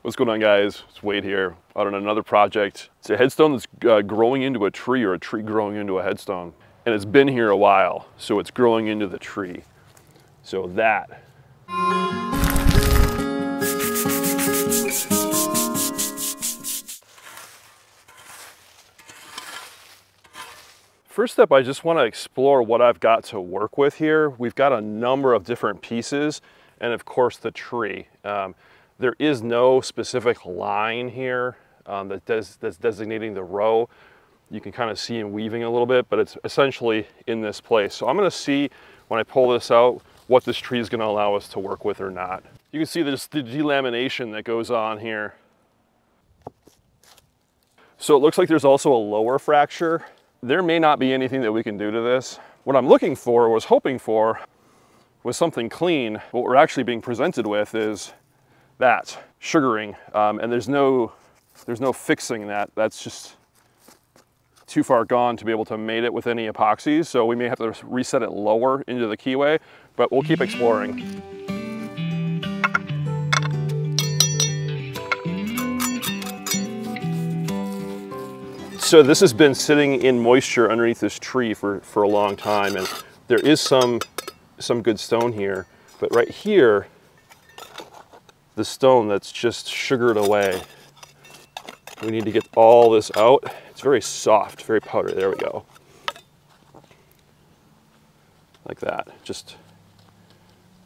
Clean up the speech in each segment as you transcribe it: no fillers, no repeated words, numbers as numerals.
What's going on, guys? It's Wade here out on another project. It's a headstone that's growing into a tree, or a tree growing into a headstone. And it's been here a while, so it's growing into the tree. So that. First step, I just want to explore what I've got to work with here. We've got a number of different pieces, and of course the tree. There is no specific line here that's designating the row. You can kind of see him weaving a little bit, but it's essentially in this place. So I'm going to see when I pull this out what this tree is going to allow us to work with or not. You can see there's the delamination that goes on here. So it looks like there's also a lower fracture. There may not be anything that we can do to this. What I'm looking for, was hoping for, was something clean. What we're actually being presented with is that, sugaring, and there's no fixing that. That's just too far gone to be able to mate it with any epoxies, so we may have to reset it lower into the keyway, but we'll keep exploring. So this has been sitting in moisture underneath this tree for a long time, and there is some good stone here, but right here, the stone that's just sugared away. We need to get all this out. It's very soft, very powdery. There we go. Like that, just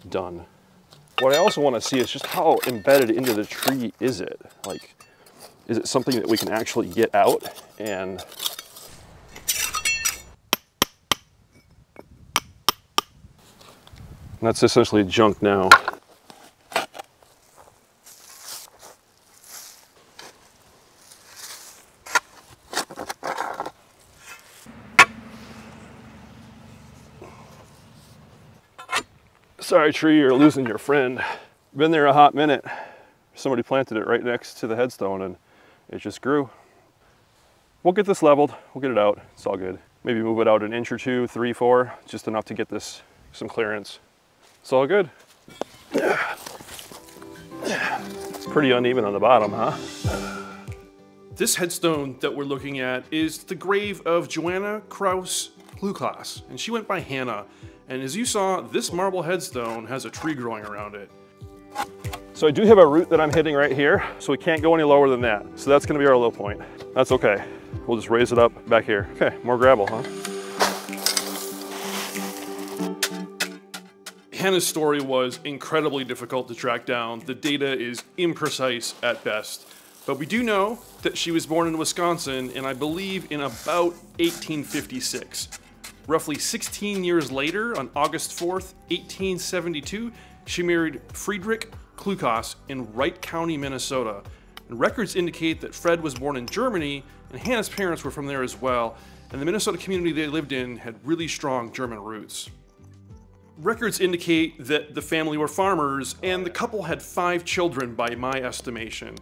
done. What I also want to see is just how embedded into the tree is it? Like, is it something that we can actually get out? And that's essentially junk now. Sorry, tree, you're losing your friend. Been there a hot minute. Somebody planted it right next to the headstone and it just grew. We'll get this leveled, we'll get it out, it's all good. Maybe move it out an inch or two, 3, 4, just enough to get this some clearance. It's all good. It's pretty uneven on the bottom, huh? This headstone that we're looking at is the grave of Johanna Krause Klucas, and she went by Hannah. And as you saw, this marble headstone has a tree growing around it. So I do have a root that I'm hitting right here, so we can't go any lower than that. So that's gonna be our low point. That's okay. We'll just raise it up back here. Okay, more gravel, huh? Hannah's story was incredibly difficult to track down. The data is imprecise at best. But we do know that she was born in Wisconsin, and I believe in about 1856. Roughly 16 years later, on August 4th, 1872, she married Friedrich Klucas in Wright County, Minnesota. And records indicate that Fred was born in Germany, and Hannah's parents were from there as well, and the Minnesota community they lived in had really strong German roots. Records indicate that the family were farmers, and the couple had 5 children by my estimation: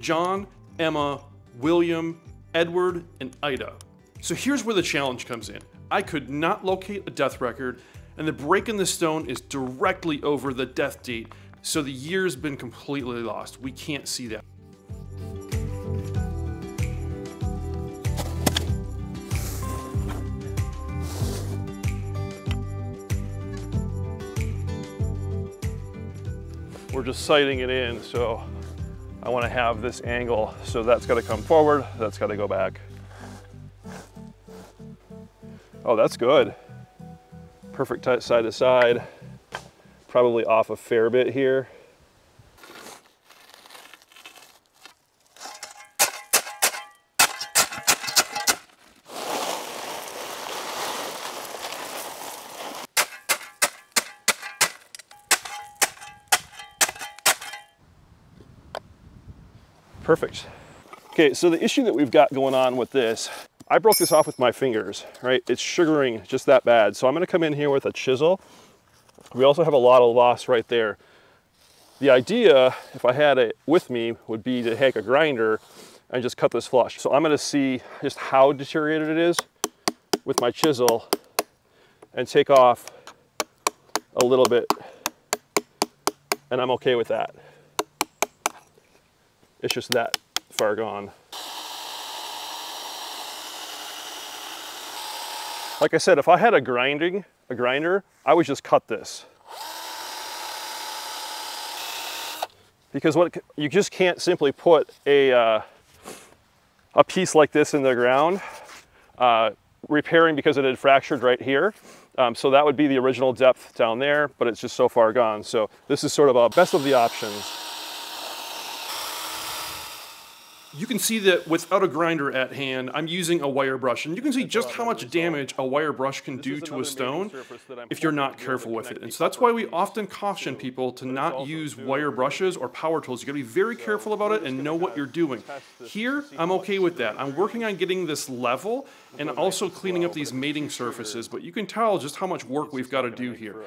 John, Emma, William, Edward, and Ida. So here's where the challenge comes in. I could not locate a death record, and the break in the stone is directly over the death date, so the year's been completely lost. We can't see that. We're just sighting it in, so I want to have this angle, so that's got to come forward, that's got to go back. Oh, that's good. Perfect side to side. Probably off a fair bit here. Perfect. Okay, so the issue that we've got going on with this, I broke this off with my fingers, right? It's sugaring just that bad. So I'm gonna come in here with a chisel. We also have a lot of loss right there. The idea, if I had it with me, would be to take a grinder and just cut this flush. So I'm gonna see just how deteriorated it is with my chisel and take off a little bit, and I'm okay with that. It's just that far gone. Like I said, if I had a grinder, I would just cut this. Because you just can't simply put a piece like this in the ground, repairing because it had fractured right here. So that would be the original depth down there, but it's just so far gone. So this is sort of a best of the options. You can see that without a grinder at hand, I'm using a wire brush, and you can see just how much damage a wire brush can do to a stone if you're not careful with it. And so that's why we often caution people to not use wire brushes or power tools. You gotta be very careful about it and know what you're doing. Here, I'm okay with that. I'm working on getting this level and also cleaning up these mating surfaces, but you can tell just how much work we've got to do here.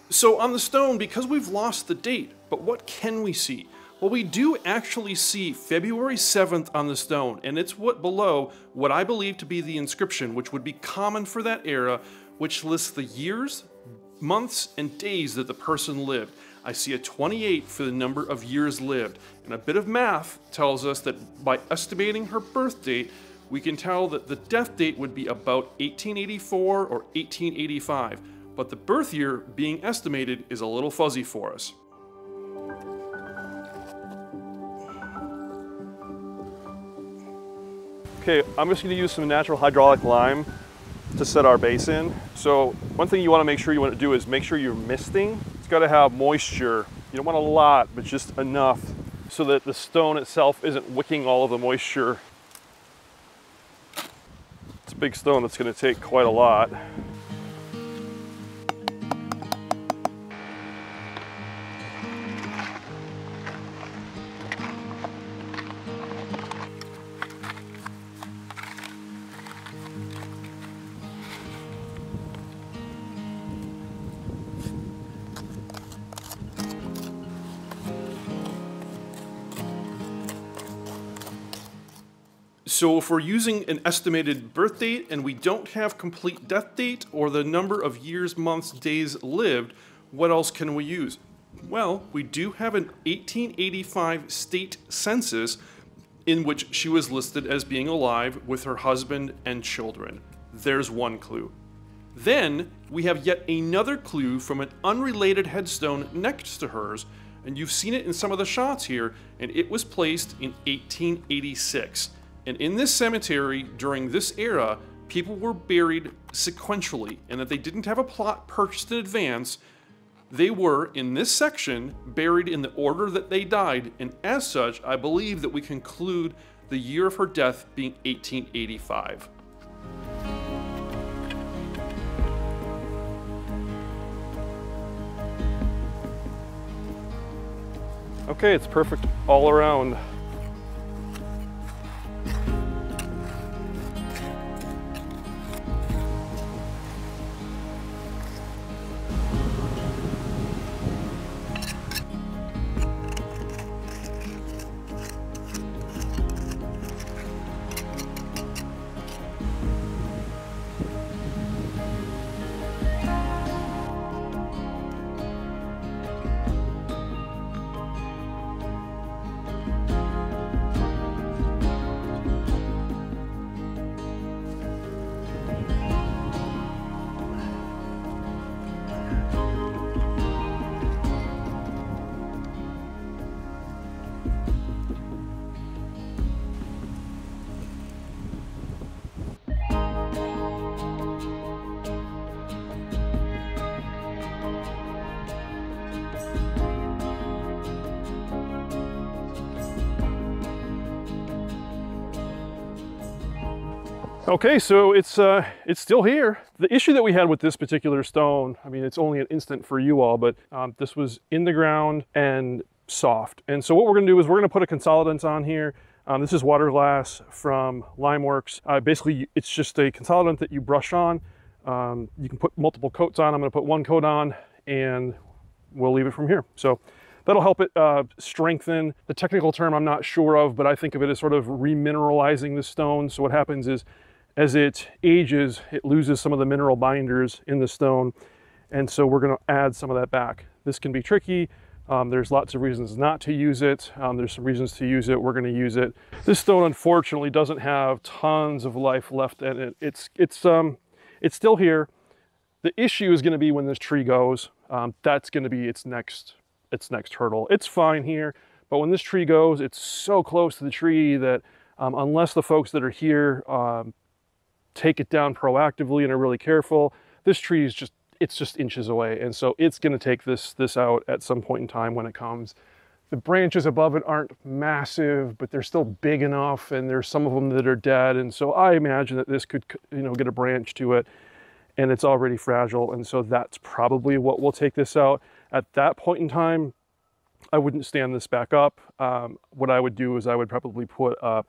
So on the stone, because we've lost the date, but what can we see? Well, we do actually see February 7th on the stone, and it's below what I believe to be the inscription, which would be common for that era, which lists the years, months, and days that the person lived. I see a 28 for the number of years lived, and a bit of math tells us that by estimating her birth date, we can tell that the death date would be about 1884 or 1885, but the birth year being estimated is a little fuzzy for us. Okay, I'm just going to use some natural hydraulic lime to set our base in. So one thing you want to make sure you want to do is make sure you're misting. It's got to have moisture. You don't want a lot, but just enough so that the stone itself isn't wicking all of the moisture. It's a big stone that's going to take quite a lot. So if we're using an estimated birth date and we don't have complete death date or the number of years, months, days lived, what else can we use? Well, we do have an 1885 state census in which she was listed as being alive with her husband and children. There's one clue. Then we have yet another clue from an unrelated headstone next to hers, and you've seen it in some of the shots here, and it was placed in 1886. And in this cemetery, during this era, people were buried sequentially, and that they didn't have a plot purchased in advance. They were, in this section, buried in the order that they died, and as such, I believe that we conclude the year of her death being 1885. Okay, it's perfect all around. Okay, so it's still here. The issue that we had with this particular stone, I mean, it's only an instant for you all, but this was in the ground and soft. And so what we're gonna do is we're gonna put a consolidant on here. This is water glass from Limeworks. Basically, it's just a consolidant that you brush on. You can put multiple coats on. I'm gonna put one coat on and we'll leave it from here. So that'll help it strengthen. The technical term I'm not sure of, but I think of it as sort of remineralizing the stone. So what happens is, as it ages, it loses some of the mineral binders in the stone. And so we're gonna add some of that back. This can be tricky, There's lots of reasons not to use it. There's some reasons to use it. We're going to use it. This stone, unfortunately, doesn't have tons of life left in it. It's still here. The issue is going to be when this tree goes. That's going to be its next hurdle. It's fine here, but when this tree goes, it's so close to the tree that unless the folks that are here take it down proactively and are really careful, this tree is just inches away, and so it's going to take this out at some point in time when it comes. The branches above it aren't massive, but they're still big enough, and there's some of them that are dead, and so I imagine that this could, get a branch to it, and it's already fragile, and so that's probably what will take this out. At that point in time, I wouldn't stand this back up. What I would do is I would probably put a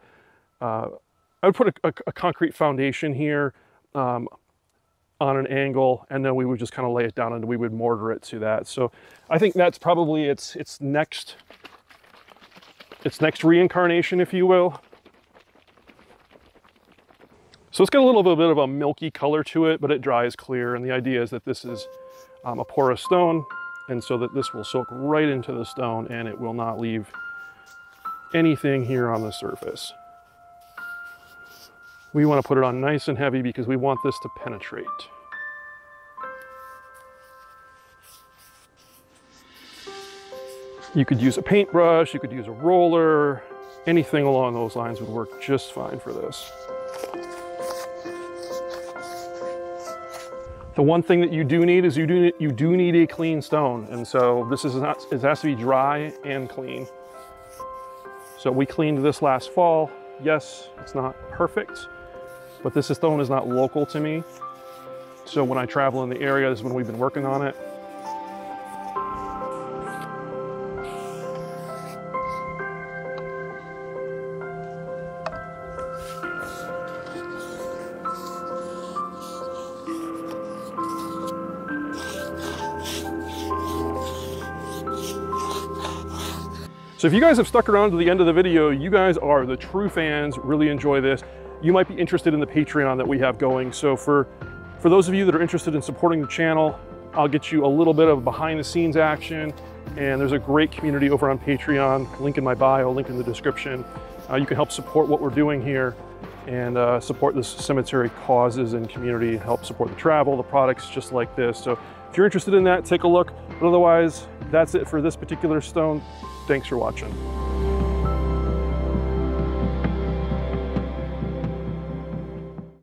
concrete foundation here on an angle, and then we would just kind of lay it down and we would mortar it to that. So I think that's probably its next reincarnation, if you will. So it's got a little bit of a milky color to it, but it dries clear, and the idea is that this is a porous stone, and so that this will soak right into the stone and it will not leave anything here on the surface. We want to put it on nice and heavy because we want this to penetrate. You could use a paintbrush, you could use a roller, anything along those lines would work just fine for this. The one thing that you do need is you do need a clean stone, and so it has to be dry and clean. So we cleaned this last fall. Yes, it's not perfect, but this stone is not local to me. So when I travel in the area, this is when we've been working on it. So if you guys have stuck around to the end of the video, you guys are the true fans, really enjoy this. You might be interested in the Patreon that we have going. So for those of you that are interested in supporting the channel, I'll get you a little bit of behind the scenes action, and there's a great community over on Patreon, link in my bio, link in the description. You can help support what we're doing here and support this cemetery causes and community, help support the travel, the products just like this. So if you're interested in that, take a look. But otherwise, that's it for this particular stone. Thanks for watching.